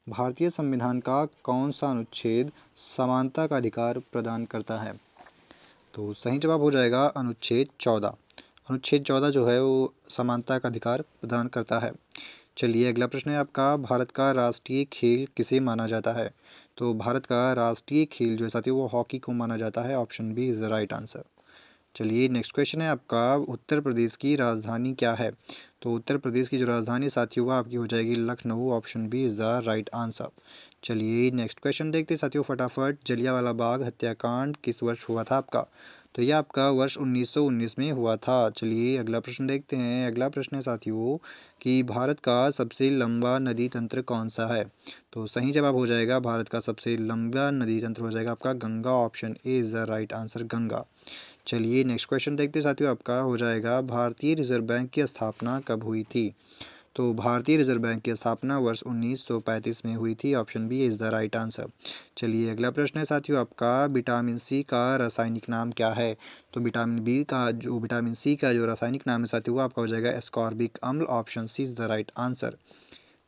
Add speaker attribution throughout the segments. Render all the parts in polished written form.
Speaker 1: भारतीय संविधान का कौन सा अनुच्छेद समानता का अधिकार प्रदान करता है? तो सही जवाब हो जाएगा अनुच्छेद 14। अनुच्छेद 14 जो है वो समानता का अधिकार प्रदान करता है। चलिए अगला प्रश्न है आपका, भारत का राष्ट्रीय खेल किसे माना जाता है? तो भारत का राष्ट्रीय खेल जो है साथियों वो हॉकी को माना जाता है। Option B is the right answer. चलिए नेक्स्ट क्वेश्चन है आपका, उत्तर प्रदेश की राजधानी क्या है? तो उत्तर प्रदेश की जो राजधानी साथियों वह आपकी हो जाएगी Lucknow. Option B is the right answer. चलिए नेक्स्ट क्वेश्चन देखते हैं साथियों फटाफट। जलियांवाला बाग हत्याकांड किस वर्ष हुआ था आपका? तो यह आपका वर्ष 1919 में हुआ था। चलिए अगला प्रश्न देखते हैं। अगला प्रश्न है साथियों कि भारत का सबसे लंबा नदी तंत्र कौन सा है? तो सही जवाब हो जाएगा भारत का सबसे लंबा नदी तंत्र हो जाएगा आपका Ganga. Option A is the right answer Ganga. चलिए नेक्स्ट क्वेश्चन देखते हैं साथियों, आपका हो जाएगा भारतीय रिजर्व बैंक की स्थापना कब हुई थी? तो भारतीय रिजर्व बैंक की स्थापना वर्ष 1935 में हुई थी। Option B is the right answer. चलिए अगला प्रश्न है साथियों आपका, विटामिन सी का रासायनिक नाम क्या है? तो विटामिन सी का जो रासायनिक नाम है साथियों वो आपका हो जाएगा एस्कॉर्बिक अम्ल। Option C is the right answer.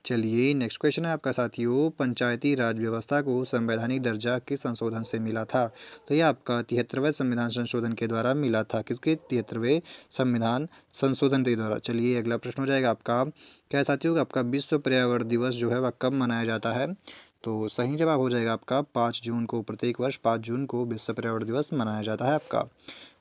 Speaker 1: चलिए नेक्स्ट क्वेश्चन है आपका साथियों, पंचायती राज व्यवस्था को संवैधानिक दर्जा किस संशोधन से मिला था? तो यह आपका 73वें संविधान संशोधन के द्वारा मिला था। किसके 73वें संविधान संशोधन के द्वारा। चलिए अगला प्रश्न हो जाएगा आपका, क्या है साथियों आपका विश्व पर्यावरण दिवस जो है वह कब मनाया जाता है? तो सही जवाब हो जाएगा आपका 5 जून को। प्रत्येक वर्ष 5 जून को विश्व पर्यावरण दिवस मनाया जाता है आपका।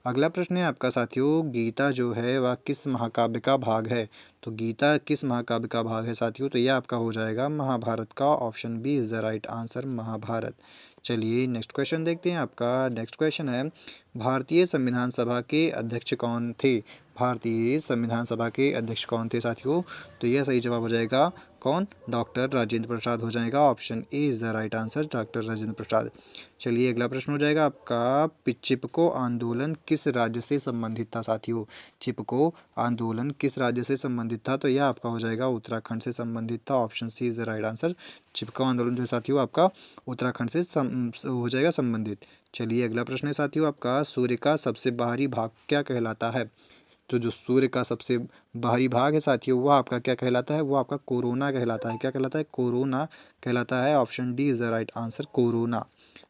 Speaker 1: अगला प्रश्न है आपका साथियों, गीता जो है वह किस महाकाव्य का भाग है? तो गीता किस महाकाव्य का भाग है साथियों? तो यह आपका हो जाएगा महाभारत का। Option B is the right answer Mahabharat. चलिए नेक्स्ट क्वेश्चन देखते हैं आपका। नेक्स्ट क्वेश्चन है, भारतीय संविधान सभा के अध्यक्ष कौन थे? भारतीय संविधान सभा के अध्यक्ष कौन थे साथियों? तो यह सही जवाब हो जाएगा कौन? डॉक्टर राजेंद्र प्रसाद हो जाएगा। Option A is the right answer doctor Rajendra Prasad. चलिए अगला प्रश्न हो जाएगा आपका, चिपको आंदोलन किस राज्य से संबंधित था साथियों? चिपको आंदोलन किस राज्य से संबंधित था? तो यह आपका हो जाएगा उत्तराखंड से संबंधित था। Option C is the right answer. Chipko आंदोलन जो है साथियों आपका उत्तराखंड से हो जाएगा संबंधित। चलिए अगला प्रश्न है साथियों आपका, सूर्य का सबसे बाहरी भाग क्या कहलाता है? तो जो सूर्य का सबसे बाहरी भाग है साथियों वो आपका क्या कहलाता है? वो आपका कोरोना कहलाता है। क्या कहलाता है? कोरोना कहलाता है। Option D is the right answer corona.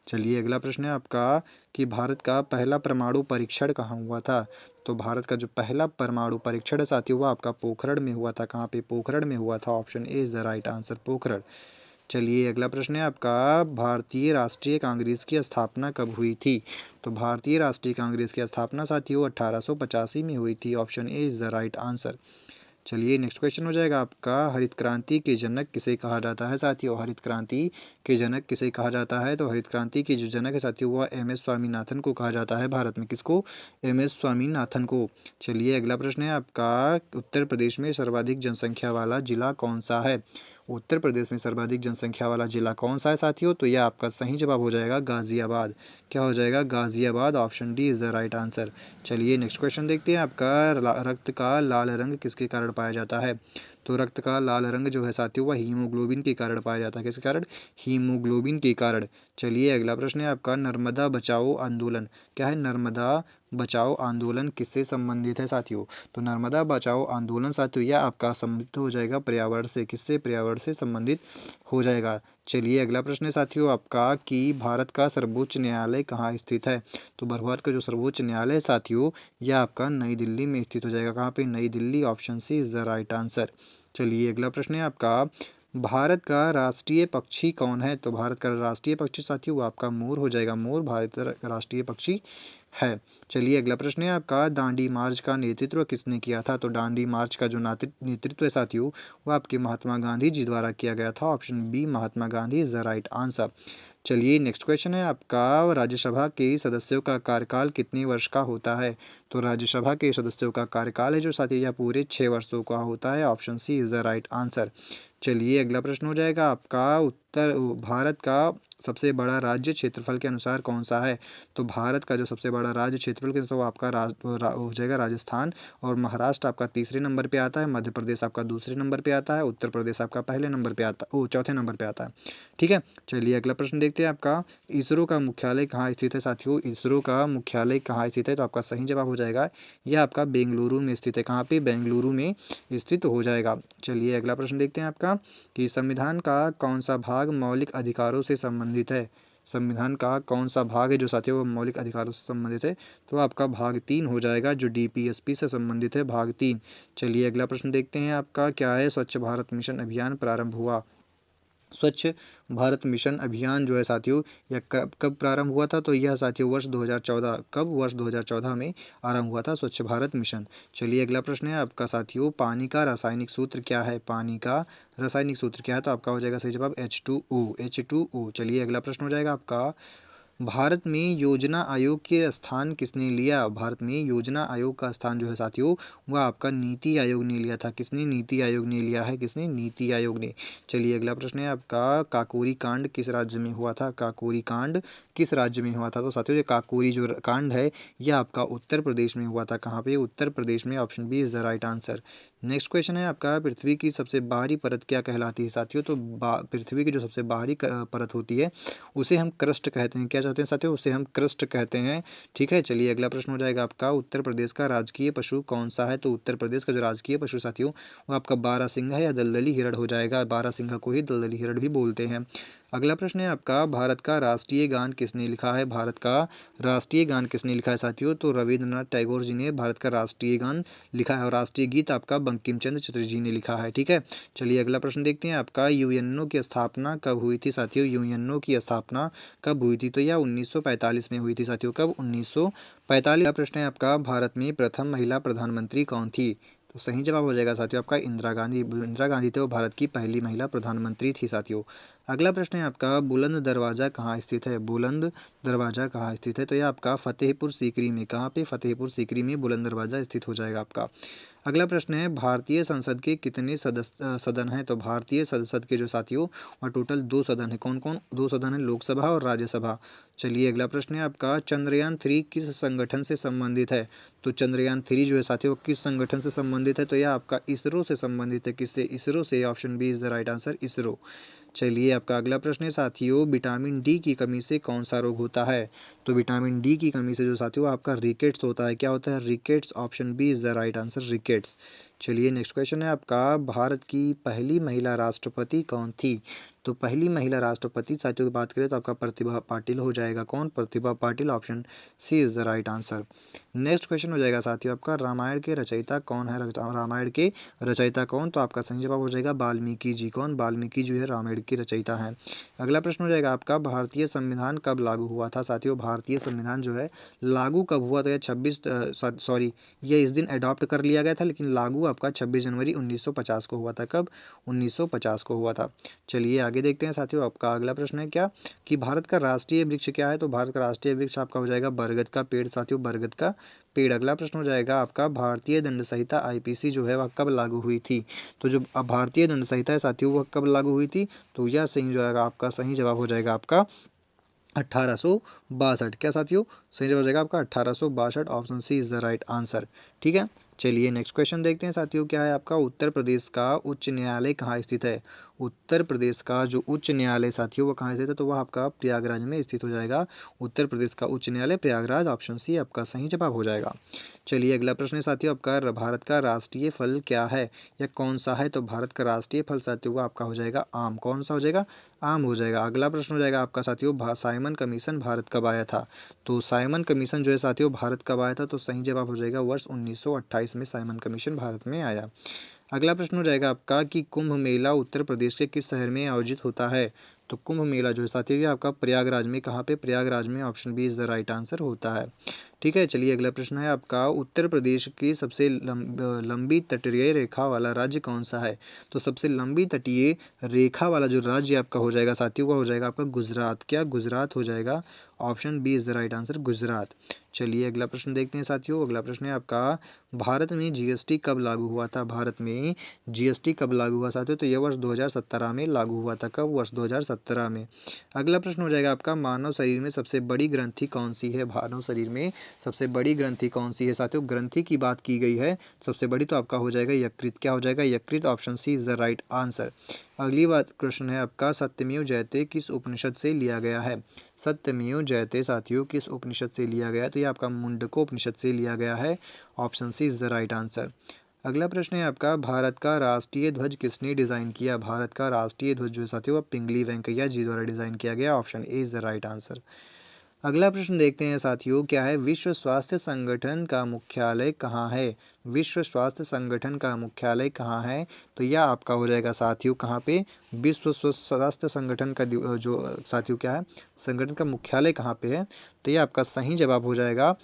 Speaker 1: चलिए अगला प्रश्न है आपका कि भारत का पहला परमाणु परीक्षण कहाँ हुआ था? तो भारत का जो पहला परमाणु परीक्षण है साथियों वो आपका पोखरण में हुआ था। कहाँ पे? पोखरण में हुआ था। Option A is the right answer Pokhran. चलिए अगला प्रश्न है आपका, भारतीय राष्ट्रीय कांग्रेस की स्थापना कब हुई थी? तो भारतीय राष्ट्रीय कांग्रेस की स्थापना साथियों 1885 में हुई थी। Option A is the right answer. चलिए नेक्स्ट क्वेश्चन हो जाएगा आपका, हरित क्रांति के जनक किसे कहा जाता है साथियों? हरित क्रांति के जनक किसे कहा जाता है? तो हरित क्रांति के जो जनक है साथियों वह एम एस स्वामीनाथन को कहा जाता है भारत में। किसको? एम एस स्वामीनाथन को। चलिए अगला प्रश्न है आपका, उत्तर प्रदेश में सर्वाधिक जनसंख्या वाला जिला कौन सा है? उत्तर प्रदेश में सर्वाधिक जनसंख्या वाला जिला कौन सा है साथियों? तो यह आपका सही जवाब हो जाएगा गाजियाबाद। क्या हो जाएगा? Ghaziabad. Option D is the right answer. चलिए नेक्स्ट क्वेश्चन देखते हैं आपका, रक्त का लाल रंग किसके कारण पाया जाता है? तो रक्त का लाल रंग जो है साथियों वह हीमोग्लोबिन के कारण पाया जाता है। किसके कारण? हीमोग्लोबिन के कारण। चलिए अगला प्रश्न है आपका, नर्मदा बचाओ आंदोलन क्या है? नर्मदा बचाओ आंदोलन किससे संबंधित है साथियों? तो नर्मदा बचाओ आंदोलन साथियों यह आपका संबंधित हो जाएगा पर्यावरण से। किससे? पर्यावरण से संबंधित हो जाएगा। चलिए अगला प्रश्न है साथियों आपका कि भारत का सर्वोच्च न्यायालय कहाँ स्थित है? तो भारत का जो सर्वोच्च न्यायालय साथियों यह आपका नई दिल्ली में स्थित हो जाएगा। कहाँ पे? New Delhi. Option C is the right answer. चलिए अगला प्रश्न है आपका, भारत का राष्ट्रीय पक्षी कौन है? तो भारत का राष्ट्रीय पक्षी साथियों वो आपका मोर हो जाएगा। मोर भारत का राष्ट्रीय पक्षी है। चलिए अगला प्रश्न है आपका, दांडी मार्च का नेतृत्व किसने किया था? तो दांडी मार्च का जो नेतृत्व है साथियों वो आपके महात्मा गांधी जी द्वारा किया गया था। Option B Mahatma Gandhi is the right answer. चलिए नेक्स्ट क्वेश्चन है आपका, राज्यसभा के सदस्यों का कार्यकाल कितने वर्ष का होता है? तो राज्यसभा के सदस्यों का कार्यकाल है जो साथियों यह पूरे 6 वर्षों का होता है। Option C is the right answer. चलिए अगला प्रश्न हो जाएगा आपका, भारत का सबसे बड़ा राज्य क्षेत्रफल के अनुसार कौन सा है? तो भारत का जो सबसे बड़ा राज्य क्षेत्रफल के तो आपका हो जाएगा राजस्थान, और महाराष्ट्र आपका तीसरे नंबर पे आता है, मध्य प्रदेश आपका दूसरे नंबर पे आता है, उत्तर प्रदेश आपका पहले नंबर पे आता चौथे नंबर पे आता है। ठीक है, चलिए अगला प्रश्न देखते हैं। आपका इसरो का मुख्यालय कहाँ स्थित है साथियों? इसरो का मुख्यालय कहाँ स्थित है? तो आपका सही जवाब हो जाएगा यह आपका बेंगलुरु में स्थित है। कहाँ पे? बेंगलुरु में स्थित हो जाएगा। चलिए अगला प्रश्न देखते हैं आपका कि संविधान का कौन सा भाग मौलिक अधिकारों से संबंधित है? संविधान का कौन सा भाग है जो साथियों वो मौलिक अधिकारों से संबंधित है? तो आपका भाग 3 हो जाएगा, जो डीपीएसपी से संबंधित है, भाग 3। चलिए अगला प्रश्न देखते हैं आपका क्या है? स्वच्छ भारत मिशन अभियान प्रारंभ हुआ। स्वच्छ भारत मिशन अभियान जो है साथियों यह कब कब प्रारंभ हुआ था? तो यह साथियों वर्ष 2014, कब? वर्ष 2014 में आरंभ हुआ था स्वच्छ भारत मिशन। चलिए अगला प्रश्न है आपका साथियों, पानी का रासायनिक सूत्र क्या है? पानी का रासायनिक सूत्र क्या है? तो आपका हो जाएगा सही जवाब H2O, H2O। चलिए अगला प्रश्न हो जाएगा आपका, भारत में योजना आयोग के स्थान किसने लिया? भारत में योजना आयोग का स्थान जो है साथियों वह आपका नीति आयोग ने लिया था। किसने? नीति आयोग ने लिया है। किसने? नीति आयोग ने। चलिए अगला प्रश्न है आपका, काकोरी कांड किस राज्य में हुआ था? काकोरी कांड किस राज्य में हुआ था? तो साथियों ये काकोरी जो कांड है यह आपका उत्तर प्रदेश में हुआ था। कहाँ पे? उत्तर प्रदेश में। Option B is the right answer. Next question है आपका, पृथ्वी की सबसे बाहरी परत क्या कहलाती है साथियों? तो पृथ्वी की जो सबसे बाहरी परत होती है उसे हम क्रस्ट कहते हैं। क्या चाहते हैं साथियों? उसे हम क्रस्ट कहते हैं। ठीक है, चलिए अगला प्रश्न हो जाएगा आपका, उत्तर प्रदेश का राजकीय पशु कौन सा है? तो उत्तर प्रदेश का जो राजकीय पशु साथियों वो आपका बारहसिंघा या दलदली हिरण हो जाएगा। बारहसिंघा को ही दलदली हिरण भी बोलते हैं। अगला प्रश्न है आपका, भारत का राष्ट्रीय गान किसने लिखा है? भारत का राष्ट्रीय गान किसने लिखा है साथियों? तो रविंद्रनाथ टैगोर जी ने भारत का राष्ट्रीय गान लिखा है, और राष्ट्रीय गीत आपका बंकिम चंद्र चटर्जी जी ने लिखा है। ठीक है, चलिए अगला प्रश्न देखते हैं आपका, यूएनओ की स्थापना कब हुई थी साथियों? यूएनओ की स्थापना कब हुई थी? तो यह 1945 में हुई थी साथियों। कब? 1945। प्रश्न है आपका, भारत में प्रथम महिला प्रधानमंत्री कौन थी? तो सही जवाब हो जाएगा साथियों आपका इंदिरा गांधी। इंदिरा गांधी थे वो भारत की पहली महिला प्रधानमंत्री थी साथियों। अगला प्रश्न है आपका, बुलंद दरवाज़ा कहाँ स्थित है? बुलंद दरवाज़ा कहाँ स्थित है? तो यह आपका फतेहपुर सीकरी में। कहाँ पे? फतेहपुर सीकरी में बुलंद दरवाज़ा स्थित हो जाएगा आपका। अगला प्रश्न है, भारतीय संसद के कितने सदन हैं? तो भारतीय संसद के जो साथियों और टोटल 2 सदन है। कौन कौन 2 सदन है? लोकसभा और राज्यसभा। चलिए अगला प्रश्न है आपका, चंद्रयान 3 किस संगठन से संबंधित है? तो चंद्रयान 3 जो है साथियों किस संगठन से संबंधित है? तो यह आपका इसरो से संबंधित है। किससे? इसरो से। Option B is the right answer, ISRO. चलिए आपका अगला प्रश्न है साथियों, विटामिन डी की कमी से कौन सा रोग होता है? तो विटामिन डी की कमी से जो साथियों आपका रिकेट्स होता है। क्या होता है? Rickets. Option B is the right answer, rickets. चलिए नेक्स्ट क्वेश्चन है आपका, भारत की पहली महिला राष्ट्रपति कौन थी? तो पहली महिला राष्ट्रपति साथियों की बात करें तो आपका प्रतिभा पाटिल हो जाएगा। कौन? Pratibha Patil. Option C is the right answer. Next question हो जाएगा साथियों आपका, रामायण के रचयिता कौन है? रामायण के रचयिता कौन? तो आपका सही जवाब हो जाएगा वाल्मीकि जी। कौन? वाल्मीकि जो है रामायण की रचयिता है। अगला प्रश्न हो जाएगा आपका, भारतीय संविधान कब लागू हुआ था साथियों? भारतीय संविधान जो है लागू कब हुआ? तो यह 26 सॉरी ये इस दिन अडॉप्ट कर लिया गया था, लेकिन लागू आपका 26 जनवरी 1950 को हुआ था। कब? 1950 को हुआ था। चलिए आगे देखते हैं साथियों, आपका अगला प्रश्न है क्या कि भारत का राष्ट्रीय वृक्ष क्या है? तो भारत का राष्ट्रीय वृक्ष आपका हो जाएगा बरगद का पेड़ साथियों, बरगद का पेड़। अगला प्रश्न हो जाएगा आपका, भारतीय दंड संहिता आईपीसी जो है वह कब लागू हुई थी? तो जो भारतीय दंड संहिता है साथियों वह कब लागू हुई थी? तो यह सही जो है आपका सही जवाब हो जाएगा आपका 1862। क्या साथियों? सही जवाब हो जाएगा आपका 1862। Option C is the right answer. ठीक है, चलिए नेक्स्ट क्वेश्चन देखते हैं साथियों, क्या है आपका, उत्तर प्रदेश का उच्च न्यायालय कहाँ स्थित है? उत्तर प्रदेश का जो उच्च न्यायालय साथियों वो कहाँ स्थित है? तो वह आपका प्रयागराज में स्थित हो जाएगा। उत्तर प्रदेश का उच्च न्यायालय प्रयागराज। ऑप्शन सी आपका सही जवाब हो जाएगा। चलिए अगला प्रश्न है साथियों आपका, भारत का राष्ट्रीय फल क्या है या कौन सा है? तो भारत का राष्ट्रीय फल साथियों आपका हो जाएगा आम। कौन सा हो जाएगा? आम हो जाएगा। अगला प्रश्न हो जाएगा आपका साथियों, साइमन कमीशन भारत कब आया था? तो साइमन कमीशन जो है साथियों भारत कब आया था? तो सही जवाब हो जाएगा वर्ष 1928 में साइमन कमीशन भारत में आया। अगला प्रश्न हो जाएगा आपका कि कुंभ मेला उत्तर प्रदेश के किस शहर में आयोजित होता है? तो कुंभ मेला जो है साथियों ये आपका प्रयागराज में। कहाँ पे? प्रयागराज में। Option B is the right answer होता है। ठीक है, चलिए अगला प्रश्न है आपका, उत्तर प्रदेश की सबसे लंबी तटीय रेखा वाला राज्य कौन सा है? तो सबसे लंबी तटीय रेखा वाला जो राज्य आपका हो जाएगा साथियों वो हो जाएगा आपका गुजरात। क्या? गुजरात हो जाएगा। Option B is the right answer, Gujarat. चलिए अगला प्रश्न देखते हैं साथियों, अगला प्रश्न है आपका, भारत में जीएसटी कब लागू हुआ था? भारत में जीएसटी कब लागू हुआ साथियों? तो यह वर्ष 2017 में लागू हुआ था। कब? वर्ष 2017 बड़ोत्तरा में। अगला प्रश्न हो जाएगा आपका, मानव शरीर में सबसे बड़ी ग्रंथि कौन सी है? मानव शरीर में सबसे बड़ी ग्रंथि कौन सी है? साथियों, ग्रंथि की बात की गई है सबसे बड़ी, तो आपका हो जाएगा यकृत। क्या हो जाएगा? यकृत। Option C is the right answer. अगली बात क्वेश्चन है आपका, सत्यमेव जयते किस उपनिषद से लिया गया है? सत्यमेव जयते साथियों किस उपनिषद से लिया गया है? तो ये आपका मुंडको उपनिषद से लिया गया है। Option C is the right answer. अगला प्रश्न है आपका, भारत का राष्ट्रीय ध्वज किसने डिजाइन किया? भारत का राष्ट्रीय ध्वज जो है साथियों, पिंगली वेंकैया जी द्वारा डिजाइन किया गया। Option A is the right answer. अगला प्रश्न देखते हैं साथियों, क्या है? विश्व स्वास्थ्य संगठन का मुख्यालय कहाँ है? विश्व स्वास्थ्य संगठन का मुख्यालय कहाँ है? तो यह आपका हो जाएगा साथियों कहाँ पे? विश्व स्वास्थ्य संगठन का जो साथियों क्या है, संगठन का मुख्यालय कहाँ पे है? तो यह आपका सही जवाब हो जाएगा,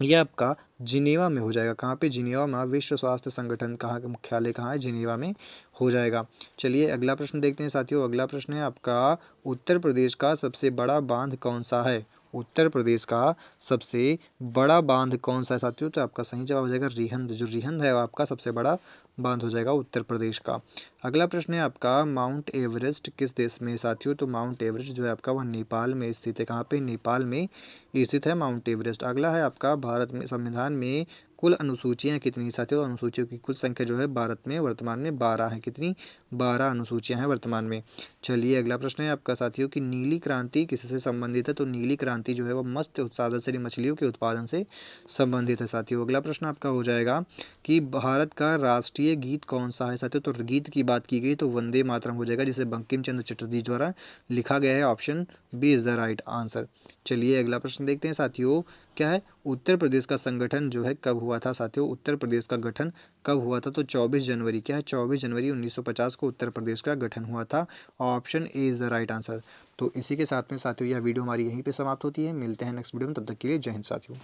Speaker 1: यह आपका जिनेवा में हो जाएगा। कहाँ पे? जिनेवा में। विश्व स्वास्थ्य संगठन कहाँ का मुख्यालय कहाँ है? जिनेवा में हो जाएगा। चलिए अगला प्रश्न देखते हैं साथियों। अगला प्रश्न है आपका, उत्तर प्रदेश का सबसे बड़ा बांध कौन सा है? उत्तर प्रदेश का सबसे बड़ा बांध कौन सा है साथियों? तो आपका सही जवाब हो जाएगा रिहंद। जो रिहंद है वो आपका सबसे बड़ा बांध हो जाएगा उत्तर प्रदेश का। अगला प्रश्न है आपका, माउंट एवरेस्ट किस देश में है साथियों? तो माउंट एवरेस्ट जो है आपका वह नेपाल में स्थित है। कहाँ पे? नेपाल में स्थित है माउंट एवरेस्ट। अगला है आपका, भारत में संविधान में कुल अनुसूचियां कितनी साथियों? अनुसूचियों की कुल संख्या जो है भारत में वर्तमान में 12 है। कितनी? 12 अनुसूचियां हैं वर्तमान में। चलिए अगला प्रश्न है आपका साथियों की नीली क्रांति किससे संबंधित है? तो नीली क्रांति जो है वो मत्स्य उत्पादन से, मछलियों के उत्पादन से संबंधित है साथियों। अगला प्रश्न आपका हो जाएगा कि भारत का राष्ट्रीय गीत कौन सा है साथियों? तो गीत की बात की गई तो वंदे मातरम हो जाएगा, जिसे बंकिम चंद्र चटर्जी द्वारा लिखा गया है। Option B is the right answer. चलिए अगला प्रश्न देखते हैं साथियों, क्या है? उत्तर प्रदेश का संगठन जो है कब हुआ था साथियों? उत्तर प्रदेश का गठन कब हुआ था? तो 24 जनवरी। क्या है? 24 जनवरी 1950 को उत्तर प्रदेश का गठन हुआ था। Option A is the right answer. तो इसी के साथ में साथियों यह वीडियो हमारी यहीं पे समाप्त होती है। मिलते हैं नेक्स्ट वीडियो में, तब तक के लिए जय हिंद साथियों।